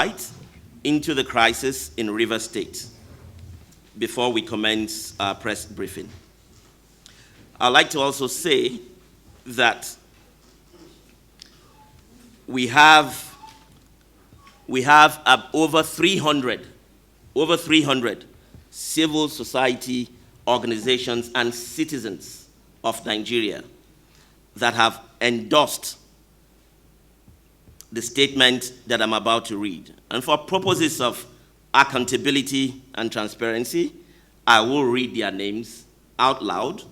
insight into the crisis in Rivers State before we commence our press briefing. I'd like to also say that we have over 300 civil society organizations and citizens of Nigeria that have endorsed the statement that I'm about to read. And for purposes of accountability and transparency, I will read their names out loud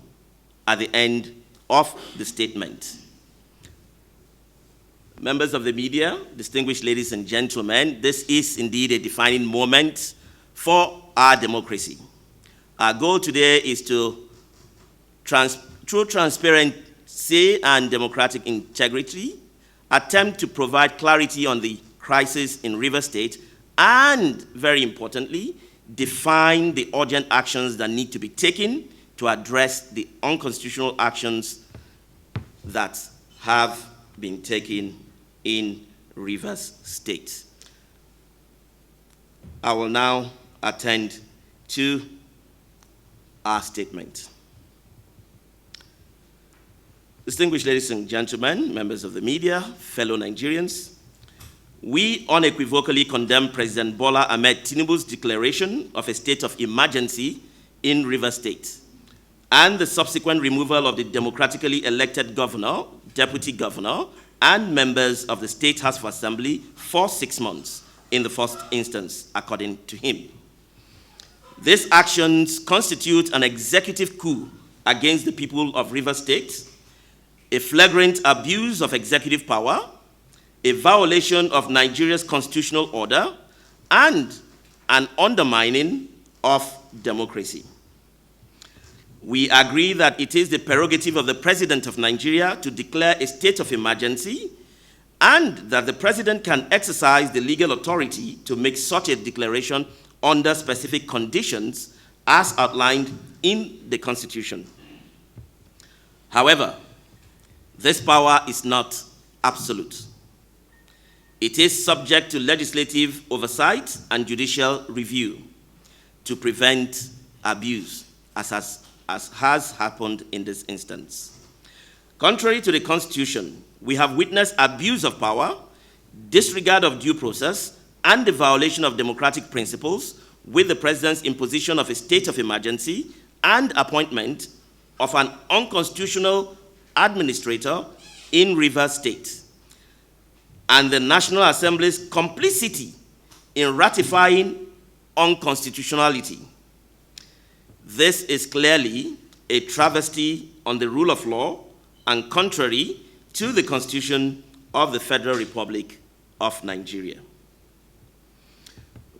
at the end of the statement. Members of the media, distinguished ladies and gentlemen, this is indeed a defining moment for our democracy. Our goal today is to, through transparency and democratic integrity, attempt to provide clarity on the crisis in Rivers State and, very importantly, define the urgent actions that need to be taken to address the unconstitutional actions that have been taken in Rivers State. I will now attend to our statement. Distinguished ladies and gentlemen, members of the media, fellow Nigerians, we unequivocally condemn President Bola Ahmed Tinubu's declaration of a state of emergency in Rivers State and the subsequent removal of the democratically elected governor, deputy governor, and members of the State House of Assembly for 6 months in the first instance, according to him. These actions constitute an executive coup against the people of Rivers State, a flagrant abuse of executive power, a violation of Nigeria's constitutional order, and an undermining of democracy. We agree that it is the prerogative of the President of Nigeria to declare a state of emergency and that the President can exercise the legal authority to make such a declaration under specific conditions as outlined in the Constitution. However, this power is not absolute. It is subject to legislative oversight and judicial review to prevent abuse, as has happened in this instance. Contrary to the Constitution, we have witnessed abuse of power, disregard of due process, and the violation of democratic principles with the President's imposition of a state of emergency and appointment of an unconstitutional administrator in Rivers State, and the National Assembly's complicity in ratifying unconstitutionality. This is clearly a travesty on the rule of law and contrary to the Constitution of the Federal Republic of Nigeria.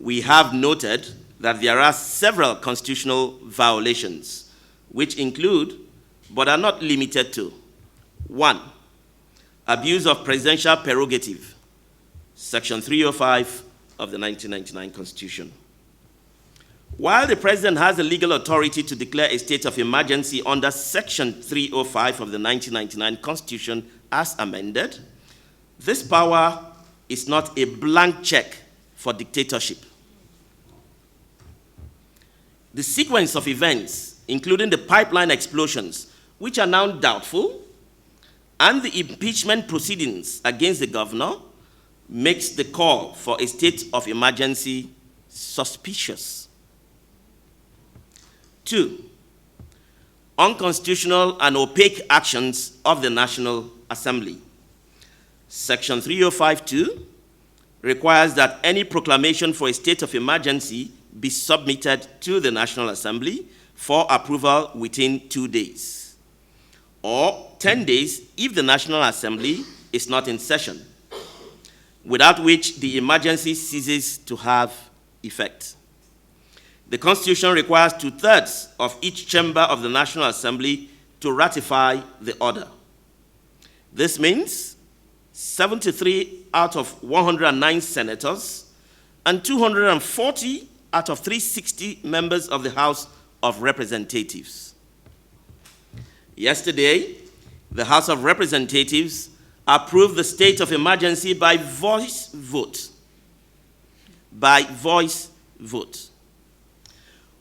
We have noted that there are several constitutional violations, which include, but are not limited to, 1, abuse of presidential prerogative, Section 305 of the 1999 Constitution. While the President has the legal authority to declare a state of emergency under Section 305 of the 1999 Constitution as amended, this power is not a blank check for dictatorship. The sequence of events, including the pipeline explosions, which are now doubtful, and the impeachment proceedings against the governor, makes the call for a state of emergency suspicious. 2, unconstitutional and opaque actions of the National Assembly. Section 305(2) requires that any proclamation for a state of emergency be submitted to the National Assembly for approval within 2 days, or 10 days if the National Assembly is not in session, without which the emergency ceases to have effect. The Constitution requires 2/3 of each chamber of the National Assembly to ratify the order. This means 73 out of 109 senators and 240 out of 360 members of the House of Representatives. Yesterday, the House of Representatives approved the state of emergency by voice vote. by voice vote.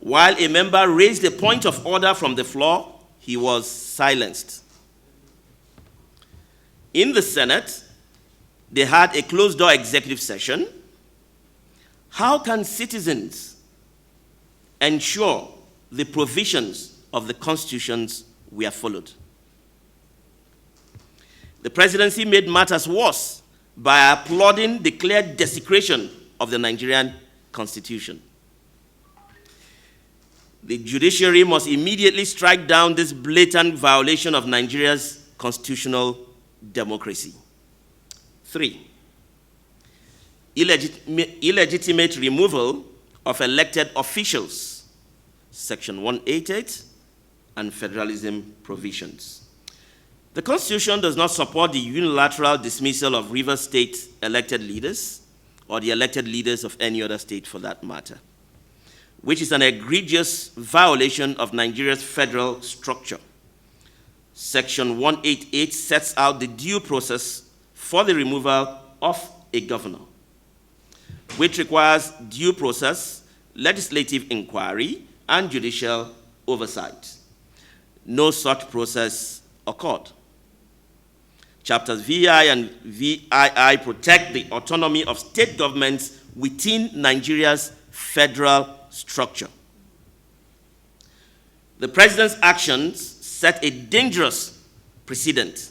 While a member raised a point of order from the floor, he was silenced. In the Senate, they had a closed-door executive session. How can citizens ensure the provisions of the constitutions were followed? The presidency made matters worse by applauding the clear desecration of the Nigerian constitution. The judiciary must immediately strike down this blatant violation of Nigeria's constitutional democracy. 3, illegitimate removal of elected officials, Section 188, and federalism provisions. The Constitution does not support the unilateral dismissal of Rivers State elected leaders or the elected leaders of any other state for that matter, which is an egregious violation of Nigeria's federal structure. Section 188 sets out the due process for the removal of a governor, which requires due process, legislative inquiry, and judicial oversight. No such process occurred. Chapters VI and VII protect the autonomy of state governments within Nigeria's federal structure. The president's actions set a dangerous precedent.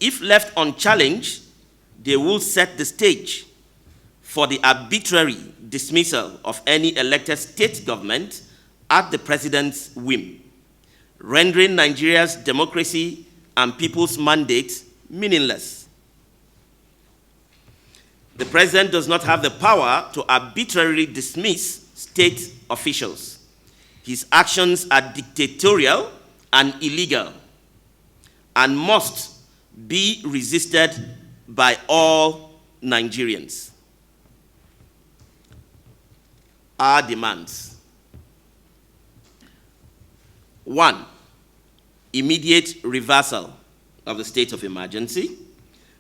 If left unchallenged, they will set the stage for the arbitrary dismissal of any elected state government at the president's whim, rendering Nigeria's democracy and people's mandate meaningless. The president does not have the power to arbitrarily dismiss state officials. His actions are dictatorial and illegal and must be resisted by all Nigerians. Our demands. 1, immediate reversal of the state of emergency.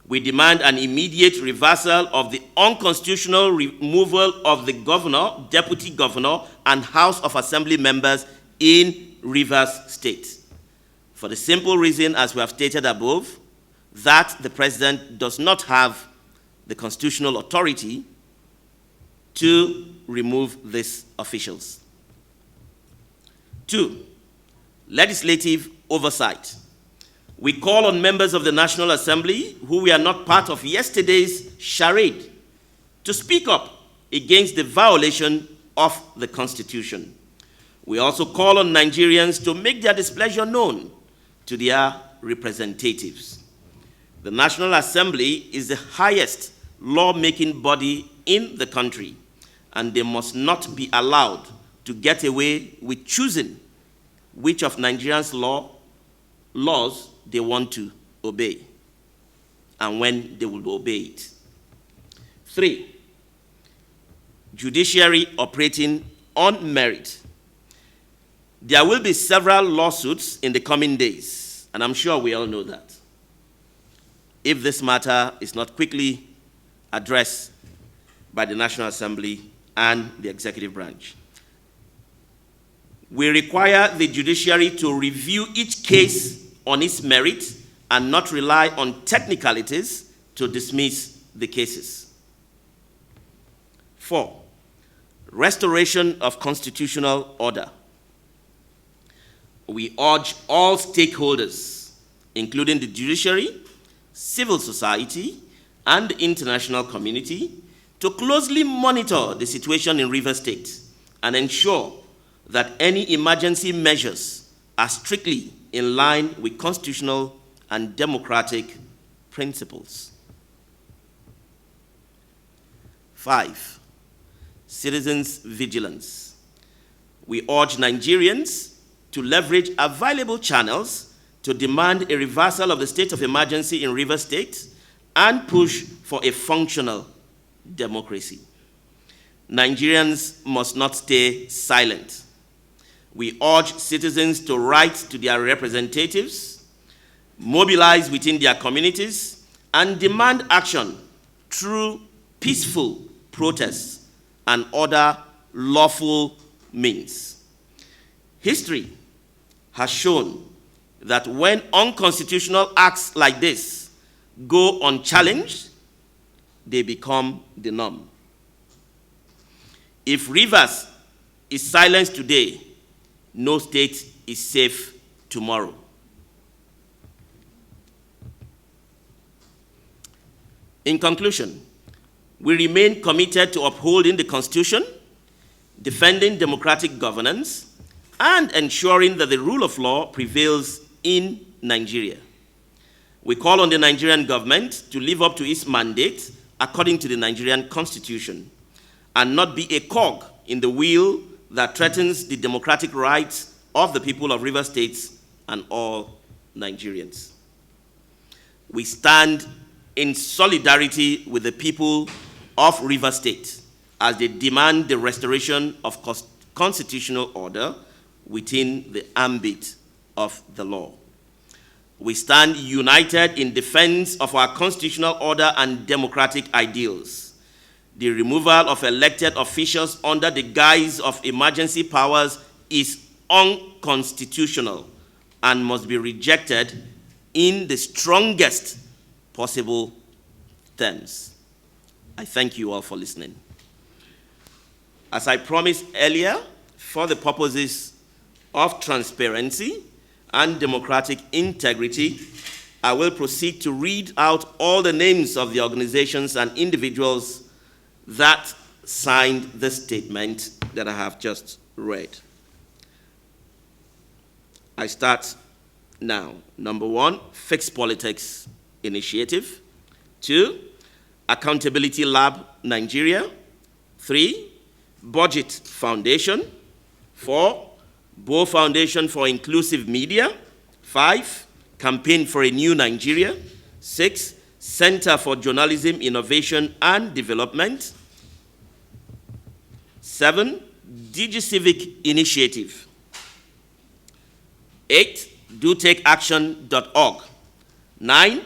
We demand an immediate reversal of the unconstitutional removal of the governor, deputy governor, and House of Assembly members in Rivers State. For the simple reason, as we have stated above, that the president does not have the constitutional authority to remove these officials. 2, legislative oversight. We call on members of the National Assembly who were not part of yesterday's charade to speak up against the violation of the Constitution. We also call on Nigerians to make their displeasure known to their representatives. The National Assembly is the highest lawmaking body in the country, and they must not be allowed to get away with choosing which of Nigerians' laws they want to obey and when they will obey it. 3, judiciary operating on merit. There will be several lawsuits in the coming days, and I'm sure we all know that, if this matter is not quickly addressed by the National Assembly and the executive branch. We require the judiciary to review each case on its merit and not rely on technicalities to dismiss the cases. 4, restoration of constitutional order. We urge all stakeholders, including the judiciary, civil society, and the international community, to closely monitor the situation in Rivers State and ensure that any emergency measures are strictly in line with constitutional and democratic principles. 5, citizens' vigilance. We urge Nigerians to leverage available channels to demand a reversal of the state of emergency in Rivers State and push for a functional democracy. Nigerians must not stay silent. We urge citizens to write to their representatives, mobilize within their communities, and demand action through peaceful protests and other lawful means. History has shown that when unconstitutional acts like this go unchallenged, they become the norm. If Rivers is silenced today, no state is safe tomorrow. In conclusion, we remain committed to upholding the Constitution, defending democratic governance, and ensuring that the rule of law prevails in Nigeria. We call on the Nigerian government to live up to its mandate according to the Nigerian Constitution and not be a cog in the wheel that threatens the democratic rights of the people of Rivers State and all Nigerians. We stand in solidarity with the people of Rivers State as they demand the restoration of constitutional order within the ambit of the law. We stand united in defense of our constitutional order and democratic ideals. The removal of elected officials under the guise of emergency powers is unconstitutional and must be rejected in the strongest possible terms. I thank you all for listening. As I promised earlier, for the purposes of transparency and democratic integrity, I will proceed to read out all the names of the organizations and individuals that signed the statement that I have just read. I start now. Number 1, Fix Politics Initiative. 2, Accountability Lab Nigeria. 3, Budget Foundation. 4, Bo Foundation for Inclusive Media. 5, Campaign for a New Nigeria. 6, Center for Journalism, Innovation and Development. 7, DigiCivic Initiative. 8, DoTakeAction.org. 9,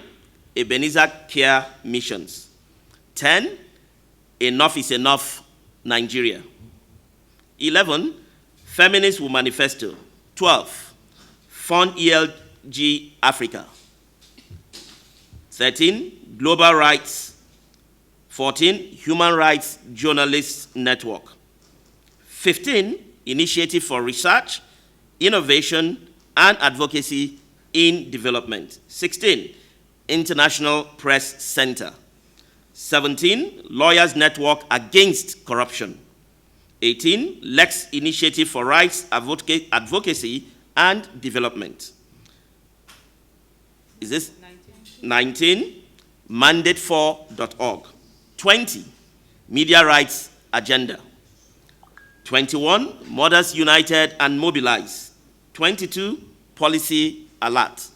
Ebenezer Care Missions. 10, Enough is Enough Nigeria. 11, Feminist Manifesto. 12, Fund ELG Africa. 13, Global Rights. 14, Human Rights Journalists Network. 15, Initiative for Research, Innovation, and Advocacy in Development. 16, International Press Center. 17, Lawyers Network Against Corruption. 18, Lex Initiative for Rights Advocacy and Development. Is this? 19, Mandate4.org. 20, Media Rights Agenda. 21, Mothers United and Mobilize. 22, Policy Alert.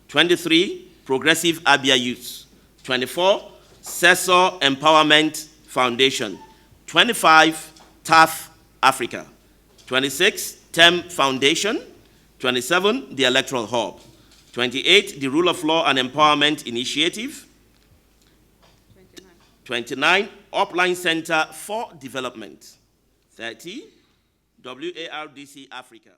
23, Progressive Abia Youth. 24, Cesar Empowerment Foundation. 25, TAF Africa. 26, TEM Foundation. 27, the Electoral Hub. 28, the Rule of Law and Empowerment Initiative. 29, Upline Center for Development. 30, WARDC Africa.